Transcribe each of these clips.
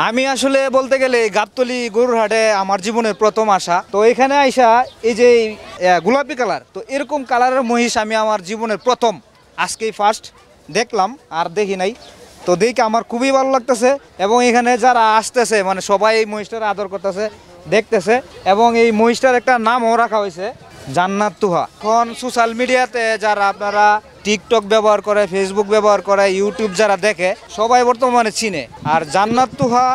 আমি আসলে বলতে গেলে গাবতলী গরুর হাটে আমার জীবনের প্রথম আসা। তো এখানে আইসা এই যে গোলাপি কালার, তো এরকম কালারের মহিষ আমি আমার জীবনের প্রথম আজকেই ফার্স্ট দেখলাম, আর দেখি নাই। তো দেখে আমার খুবই ভালো লাগতেছে, এবং এখানে যারা আসতেছে মানে সবাই এই মহিষটার আদর করতেছে, দেখতেছে, এবং এই মহিষটার একটা নামও রাখা হয়েছে জান্নাত তুহা। এখন সোশ্যাল মিডিয়াতে যারা আপনারা টিকটক ব্যবহার করে, ফেসবুক ব্যবহার করে, ইউটিউব যারা দেখে, সবাই বর্তমানে চিনে। আর জান্নাত তুহা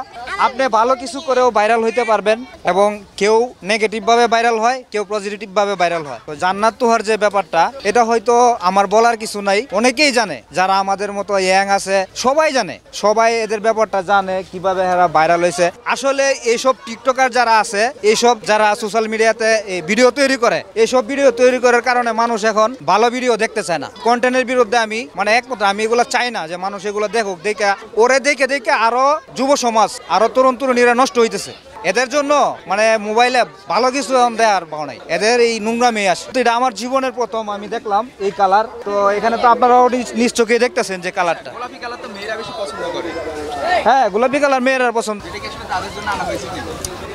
আপনি ভালো কিছু করেও ভাইরাল হইতে পারবেন, এবং কেউ নেগেটিভভাবে ভাইরাল হয়, কেউ পজিটিভভাবে ভাইরাল হয়। তো জান্নাত তুহার যে ব্যাপারটা, এটা হয়তো আমার বলার কিছু নাই, অনেকেই জানে, যারা আমাদের মতো ইয়াং আছে সবাই জানে, সবাই এদের ব্যাপারটা জানে কিভাবে এরা ভাইরাল হয়েছে। আসলে এইসব টিকটকার যারা আছে, এইসব যারা সোশ্যাল মিডিয়াতে ভিডিও তৈরি করে, এইসব ভিডিও তৈরি করার কারণে মানুষ এখন ভালো ভিডিও দেখতে চায় না। কন্টেন্টের বিরুদ্ধে আমি মানে একমত, আমি এগুলো চাই না যে মানুষ এগুলো দেখুক, দেখে ওরে দেখে দেখে আরো যুব সমাজ, আরো তরুণ তরুণীরা নষ্ট হইতেছে। এদের জন্য মানে মোবাইলে ভালো কিছু দেওয়ার ভাও নাই, এদের এই নোংরামি আসে। তো এটা আমার জীবনের প্রথম আমি দেখলাম এই কালার। তো এখানে তো আপনারাও নিজ চোখে দেখতেছেন যে কালারটা, গোলাপি কালার তো মেয়েরা বেশি পছন্দ করে। হ্যাঁ গোলাপি কালার মেয়েরা পছন্দ। এটা কি আসলে তাদের জন্য আনা হয়েছে কি?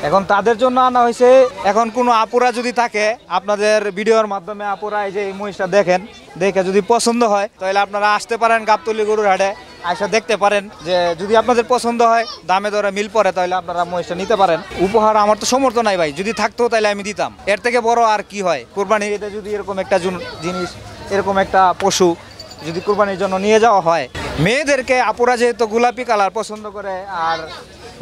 এখন তাদের জন্য আনা হয়েছে। এখন কোনো আপুরা যদি থাকে আপনাদের ভিডিওর মাধ্যমে, আপুরা এই যে এই মহিষটা দেখেন, দেখে যদি পছন্দ হয় তাহলে আপনারা আসতে পারেন গাবতলী গরুর হাটে, আইসা দেখতে পারেন। যে যদি আপনাদের পছন্দ হয়, দামে দরে মিল পড়ে, তাহলে আপনারা মহিষটা নিতে পারেন। উপহার আমার তো সমর্থ নাই ভাই, যদি থাকতো তাহলে আমি দিতাম। এর থেকে বড় আর কি হয়? কোরবানির ঈদে যদি এরকম একটা জিনিস, এরকম একটা পশু যদি কোরবানির জন্য নিয়ে যাওয়া হয়, মেয়েদেরকে আপুরা যেহেতু গোলাপি কালার পছন্দ করে, আর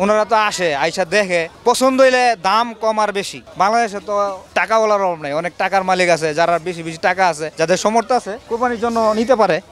ওনারা তো আসে, আইসা দেখে, পছন্দ হইলে দাম কম আর বেশি। বাংলাদেশে তো টাকাওয়ালার অভাব নাই, অনেক টাকার মালিক আছে, যারা বেশি বেশি টাকা আছে, যাদের সমর্থ আছে, কোরবানির জন্য নিতে পারে।